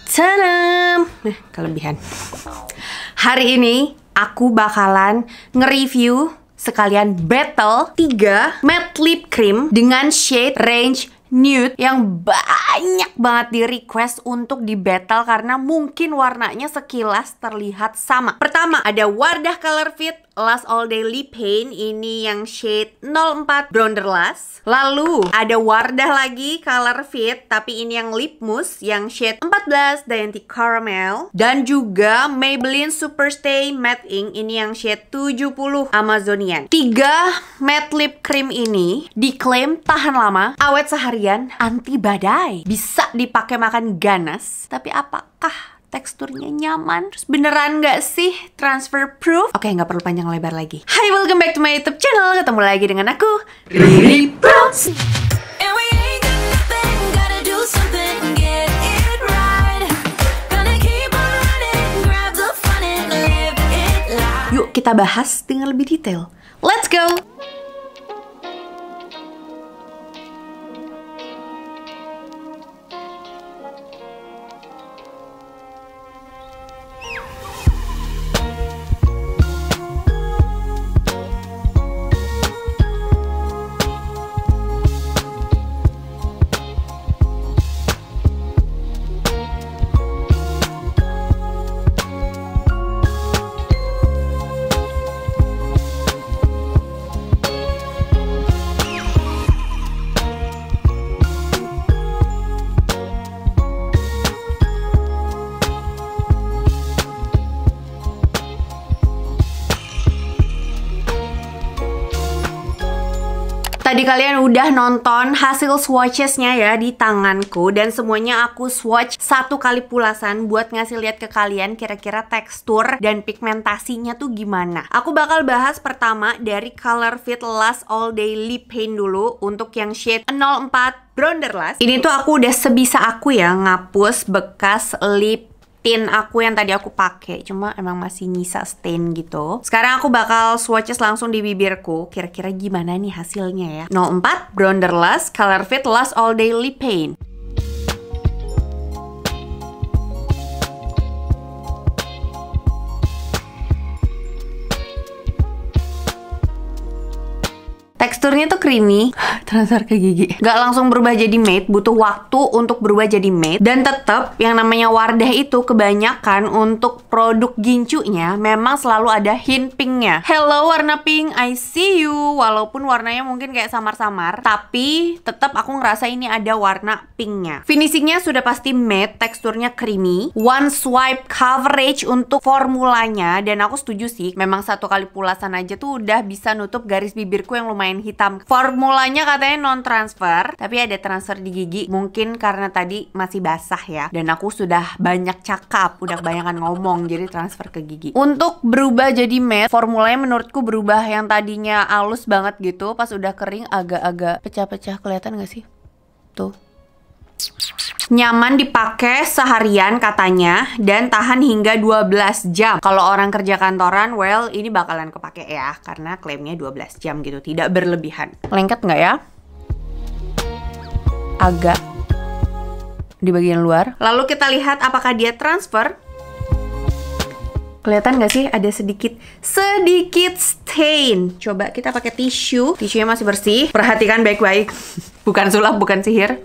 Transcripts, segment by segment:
Tanam. Kelebihan. Hari ini aku bakalan nge-review sekalian battle 3 matte lip cream dengan shade range nude yang banyak banget di request untuk di battle karena mungkin warnanya sekilas terlihat sama. Pertama ada Wardah Color Fit Last All Day Lip Paint, ini yang shade 04 Bronderlust. Lalu ada Wardah lagi Color Fit tapi ini yang lip mousse yang shade 14 Dainty Caramel. Dan juga Maybelline Superstay Matte Ink, ini yang shade 70 Amazonian. 3 matte lip cream ini diklaim tahan lama, awet seharian, anti badai, bisa dipakai makan ganas. Tapi apakah teksturnya nyaman? Terus beneran nggak sih transfer proof? Oke, nggak perlu panjang lebar lagi. Hai, welcome back to my YouTube channel. Ketemu lagi dengan aku, Riri Bros. Yuk kita bahas dengan lebih detail. Let's go! Tadi kalian udah nonton hasil swatchesnya ya di tanganku, dan semuanya aku swatch satu kali pulasan buat ngasih lihat ke kalian kira-kira tekstur dan pigmentasinya tuh gimana. Aku bakal bahas pertama dari Color Fit Last All Day Lip Paint dulu untuk yang shade 04 Bronderlust. Ini tuh aku udah sebisa aku ya ngapus bekas lip tint aku yang tadi aku pakai, cuma emang masih nyisa stain gitu. Sekarang aku bakal swatches langsung di bibirku. Kira-kira gimana nih hasilnya ya? 04 Bronderlust Color Fit Last All Day Lip Paint. Teksturnya tuh creamy, transfer ke gigi. Gak langsung berubah jadi matte, butuh waktu untuk berubah jadi matte. Dan tetap yang namanya Wardah itu kebanyakan untuk produk gincunya memang selalu ada hint pinknya. Hello warna pink, I see you. Walaupun warnanya mungkin kayak samar-samar, tapi tetap aku ngerasa ini ada warna pinknya. Finishingnya sudah pasti matte, teksturnya creamy. One swipe coverage untuk formulanya, dan aku setuju sih. Memang satu kali pulasan aja tuh udah bisa nutup garis bibirku yang lumayan hitam. Formulanya katanya non transfer, tapi ada transfer di gigi. Mungkin karena tadi masih basah ya, dan aku sudah banyak cakap, udah kebanyakan ngomong, jadi transfer ke gigi. Untuk berubah jadi matte, formulanya menurutku berubah yang tadinya halus banget gitu, pas udah kering agak-agak pecah-pecah. Kelihatan gak sih? Tuh. Nyaman dipakai seharian katanya, dan tahan hingga 12 jam. Kalau orang kerja kantoran, well ini bakalan kepake ya, karena klaimnya 12 jam gitu, tidak berlebihan. Lengket nggak ya? Agak di bagian luar. Lalu kita lihat apakah dia transfer. Kelihatan nggak sih ada sedikit stain. Coba kita pakai tisu. Tisunya masih bersih. Perhatikan baik-baik. Bukan sulap, bukan sihir.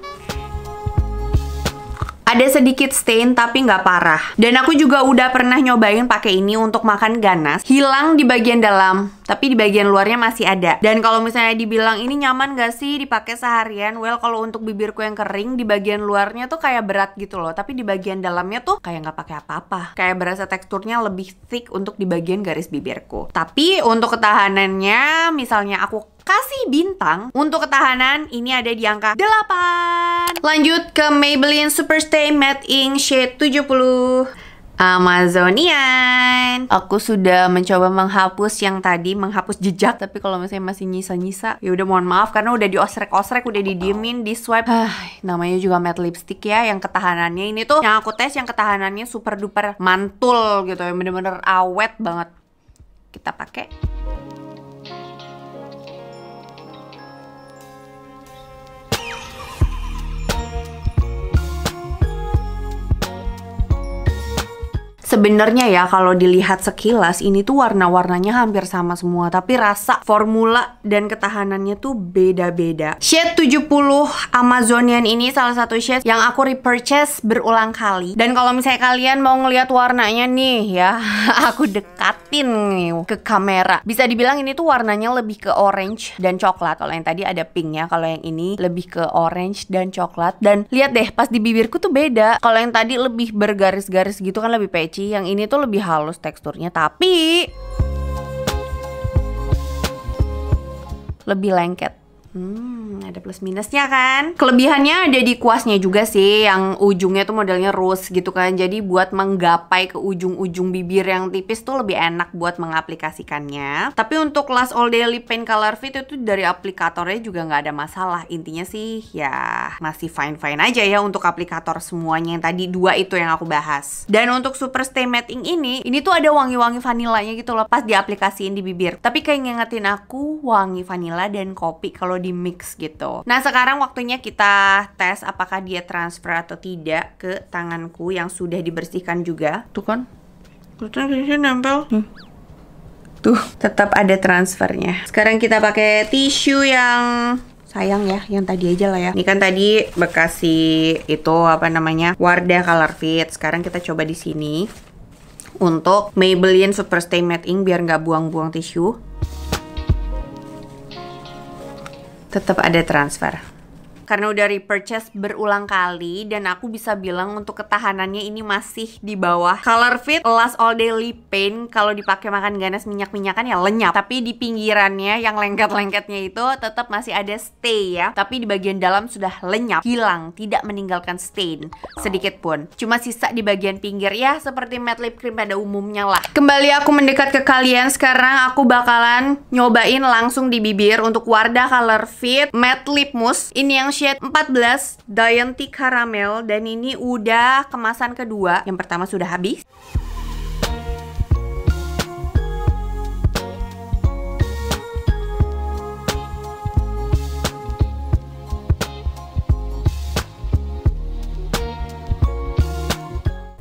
Ada sedikit stain tapi nggak parah. Dan aku juga udah pernah nyobain pakai ini untuk makan ganas. Hilang di bagian dalam, tapi di bagian luarnya masih ada. Dan kalau misalnya dibilang ini nyaman gak sih dipakai seharian? Well, kalau untuk bibirku yang kering, di bagian luarnya tuh kayak berat gitu loh. Tapi di bagian dalamnya tuh kayak nggak pakai apa-apa. Kayak berasa teksturnya lebih thick untuk di bagian garis bibirku. Tapi untuk ketahanannya, misalnya aku kasih bintang, untuk ketahanan ini ada di angka 8. Lanjut ke Maybelline Superstay Matte Ink shade 70 Amazonian. Aku sudah mencoba menghapus yang tadi, menghapus jejak, tapi kalau misalnya masih nyisa-nyisa, ya udah mohon maaf karena udah diosrek-osrek, udah didiemin, di swipe. Namanya juga matte lipstick ya, yang ketahanannya ini tuh yang aku tes, yang ketahanannya super duper mantul gitu, yang bener-bener awet banget. Kita pakai. Sebenarnya ya kalau dilihat sekilas ini tuh warna-warnanya hampir sama semua, tapi rasa, formula, dan ketahanannya tuh beda-beda. Shade 70 Amazonian ini salah satu shade yang aku repurchase berulang kali. Dan kalau misalnya kalian mau ngeliat warnanya nih ya, aku dekatin nih ke kamera. Bisa dibilang ini tuh warnanya lebih ke orange dan coklat. Kalau yang tadi ada pinknya, kalau yang ini lebih ke orange dan coklat. Dan lihat deh, pas di bibirku tuh beda. Kalau yang tadi lebih bergaris-garis gitu kan lebih patchy, yang ini tuh lebih halus teksturnya, tapi lebih lengket. Ada plus minusnya kan. Kelebihannya ada di kuasnya juga sih, yang ujungnya tuh modelnya rose gitu kan. Jadi buat menggapai ke ujung-ujung bibir yang tipis tuh lebih enak buat mengaplikasikannya. Tapi untuk Last All Day Lip Paint Color Fit itu dari aplikatornya juga nggak ada masalah. Intinya sih ya masih fine-fine aja ya untuk aplikator semuanya yang tadi dua itu yang aku bahas. Dan untuk Super Stay Matte Ink ini tuh ada wangi-wangi vanilanya gitu loh pas diaplikasiin di bibir. Tapi kayak ngingetin aku wangi vanila dan kopi kalau di mix gitu. Nah sekarang waktunya kita tes apakah dia transfer atau tidak ke tanganku yang sudah dibersihkan juga. Tuh kan, kelihatan nempel. Tuh tetap ada transfernya. Sekarang kita pakai tisu yang sayang ya, yang tadi aja lah ya. Ini kan tadi bekas si itu apa namanya Wardah Color Fit. Sekarang kita coba di sini untuk Maybelline Super Stay Matte Ink biar nggak buang-buang tisu. Tetap ada transfer. Karena udah repurchase berulang kali dan aku bisa bilang untuk ketahanannya ini masih di bawah Color Fit Last All Day Lip Paint. Kalau dipakai makan ganas minyak-minyakan ya lenyap. Tapi di pinggirannya yang lengket-lengketnya itu tetap masih ada stay ya. Tapi di bagian dalam sudah lenyap, hilang, tidak meninggalkan stain sedikit pun. Cuma sisa di bagian pinggir ya seperti matte lip cream pada umumnya lah. Kembali aku mendekat ke kalian. Sekarang aku bakalan nyobain langsung di bibir untuk Wardah Color Fit Matte Lip Mousse. Ini yang shade 14 Dainty Caramel dan ini udah kemasan kedua. Yang pertama sudah habis.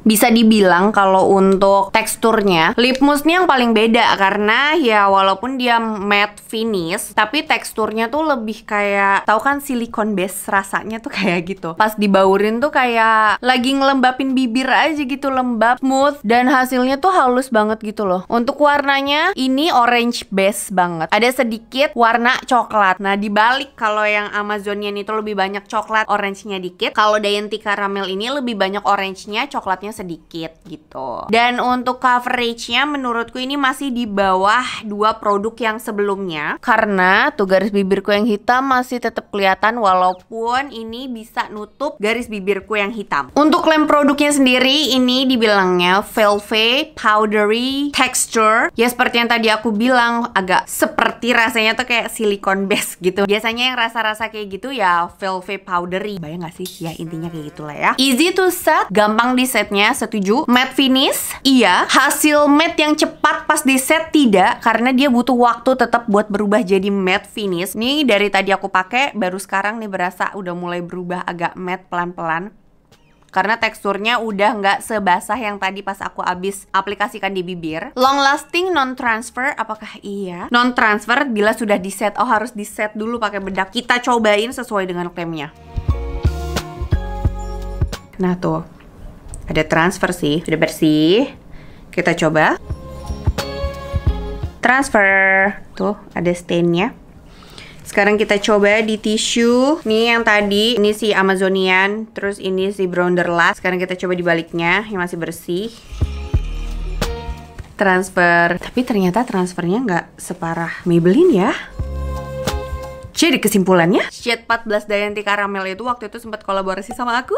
Bisa dibilang kalau untuk teksturnya lip mousse nih yang paling beda karena ya walaupun dia matte finish tapi teksturnya tuh lebih kayak, tahu kan silikon base rasanya tuh kayak gitu. Pas dibaurin tuh kayak lagi ngelembapin bibir aja gitu, lembab, smooth, dan hasilnya tuh halus banget gitu loh. Untuk warnanya ini orange base banget. Ada sedikit warna coklat. Nah dibalik kalau yang Amazonian itu lebih banyak coklat, orange-nya dikit. Kalau Dainty Caramel ini lebih banyak orange-nya, coklatnya sedikit gitu. Dan untuk coveragenya menurutku ini masih di bawah dua produk yang sebelumnya karena tuh garis bibirku yang hitam masih tetap kelihatan walaupun ini bisa nutup garis bibirku yang hitam. Untuk lem produknya sendiri ini dibilangnya velvet powdery texture. Ya seperti yang tadi aku bilang, agak seperti rasanya tuh kayak silikon base gitu. Biasanya yang rasa-rasa kayak gitu ya velvet powdery. Bayang gak sih? Ya intinya kayak gitulah ya. Easy to set, gampang di setnya. Setuju. Matte finish, iya. Hasil matte yang cepat pas di set tidak, karena dia butuh waktu tetap buat berubah jadi matte finish. Nih dari tadi aku pakai, baru sekarang nih berasa udah mulai berubah agak matte pelan-pelan. Karena teksturnya udah nggak sebasah yang tadi pas aku abis aplikasikan di bibir. Long lasting, non transfer, apakah iya? Non transfer bila sudah di set. Oh harus di set dulu pakai bedak. Kita cobain sesuai dengan klaimnya. Nah tuh, ada transfer sih, sudah bersih. Kita coba. Transfer. Tuh, ada stainnya. Sekarang kita coba di tisu. Nih yang tadi, ini si Amazonian, terus ini si Brownderlust. Sekarang kita coba dibaliknya, yang masih bersih. Transfer. Tapi ternyata transfernya nggak separah Maybelline ya. Jadi kesimpulannya, shade 14 Dainty Caramel itu waktu itu sempat kolaborasi sama aku.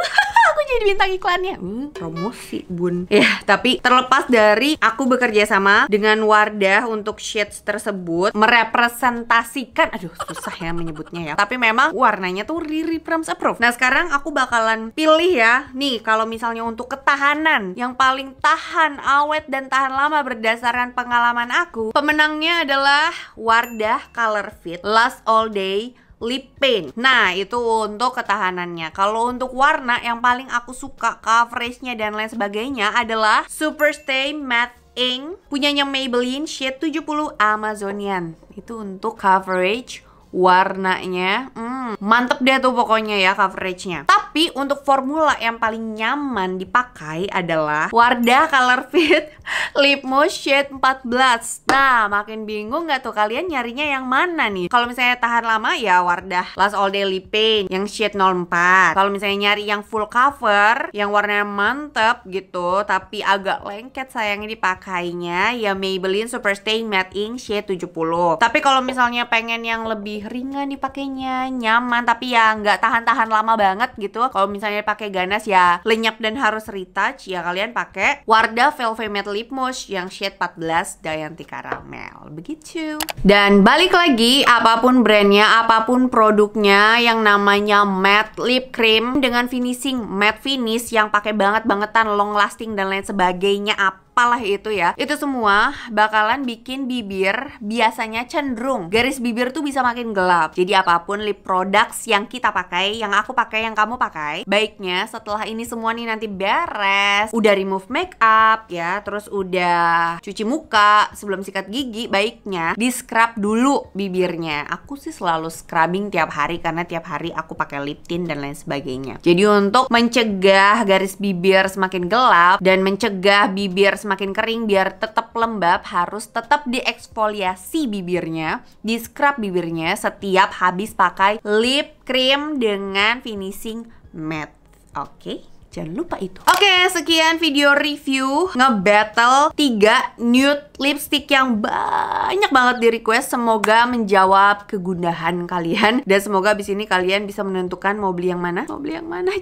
Aku jadi bintang iklannya. Promosi bun. Ya, tapi terlepas dari aku bekerja sama dengan Wardah untuk shades tersebut merepresentasikan, aduh susah ya menyebutnya ya. Tapi memang warnanya tuh Riri Prams approve. Nah sekarang aku bakalan pilih ya. Nih kalau misalnya untuk ketahanan yang paling tahan, awet dan tahan lama berdasarkan pengalaman aku, pemenangnya adalah Wardah Color Fit Last All Day Lip Paint. Nah, itu untuk ketahanannya. Kalau untuk warna yang paling aku suka, coveragenya dan lain sebagainya adalah Superstay Matte Ink punyanya Maybelline shade 70 Amazonian. Itu untuk coverage warnanya. Mantep deh tuh pokoknya ya coveragenya. Tapi untuk formula yang paling nyaman dipakai adalah Wardah Color Fit Lip Mousse shade 14. Nah, makin bingung nggak tuh kalian nyarinya yang mana nih? Kalau misalnya tahan lama ya Wardah Last All Day Lip Paint yang shade 04. Kalau misalnya nyari yang full cover, yang warnanya mantep gitu, tapi agak lengket sayangnya dipakainya, ya Maybelline Superstay Matte Ink shade 70. Tapi kalau misalnya pengen yang lebih ringan dipakainya, nyaman tapi ya nggak tahan-tahan lama banget gitu. Kalau misalnya pakai ganas ya lenyap dan harus retouch, ya kalian pakai Wardah Velvet Matte Lip Mousse yang shade 14 Dayanti Caramel. Begitu. Dan balik lagi, apapun brandnya, apapun produknya, yang namanya matte lip cream dengan finishing matte finish yang pakai banget-bangetan, long lasting dan lain sebagainya, apalah itu ya, itu semua bakalan bikin bibir biasanya cenderung garis bibir tuh bisa makin gelap. Jadi apapun lip products yang kita pakai, yang aku pakai, yang kamu pakai, baiknya setelah ini semua nih nanti beres, udah remove makeup ya, terus udah cuci muka, sebelum sikat gigi, baiknya di scrub dulu bibirnya. Aku sih selalu scrubbing tiap hari karena tiap hari aku pakai lip tint dan lain sebagainya. Jadi untuk mencegah garis bibir semakin gelap dan mencegah bibir semakin kering biar tetap lembab, harus tetap dieksfoliasi bibirnya, di scrub bibirnya setiap habis pakai lip cream dengan finishing matte. Oke? Jangan lupa itu. Oke, sekian video review nge-battle 3 nude lipstick yang banyak banget di request. Semoga menjawab kegundahan kalian, dan semoga abis ini kalian bisa menentukan mau beli yang mana,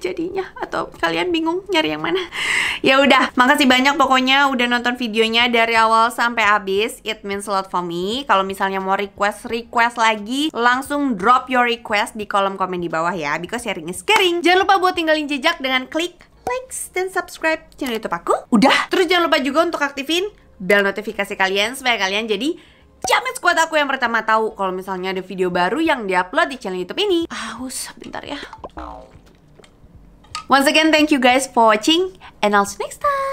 jadinya, atau kalian bingung nyari yang mana. Ya udah, makasih banyak pokoknya udah nonton videonya dari awal sampai habis. It means a lot for me. Kalau misalnya mau request lagi, langsung drop your request di kolom komen di bawah ya, because sharing is caring. Jangan lupa buat tinggalin jejak dengan klik likes dan subscribe channel YouTube aku. Udah. Terus jangan lupa juga untuk aktifin bel notifikasi kalian supaya kalian jadi jamet squad aku yang pertama tahu kalau misalnya ada video baru yang diupload di channel YouTube ini. Bentar ya. Once again, thank you guys for watching and I'll see you next time.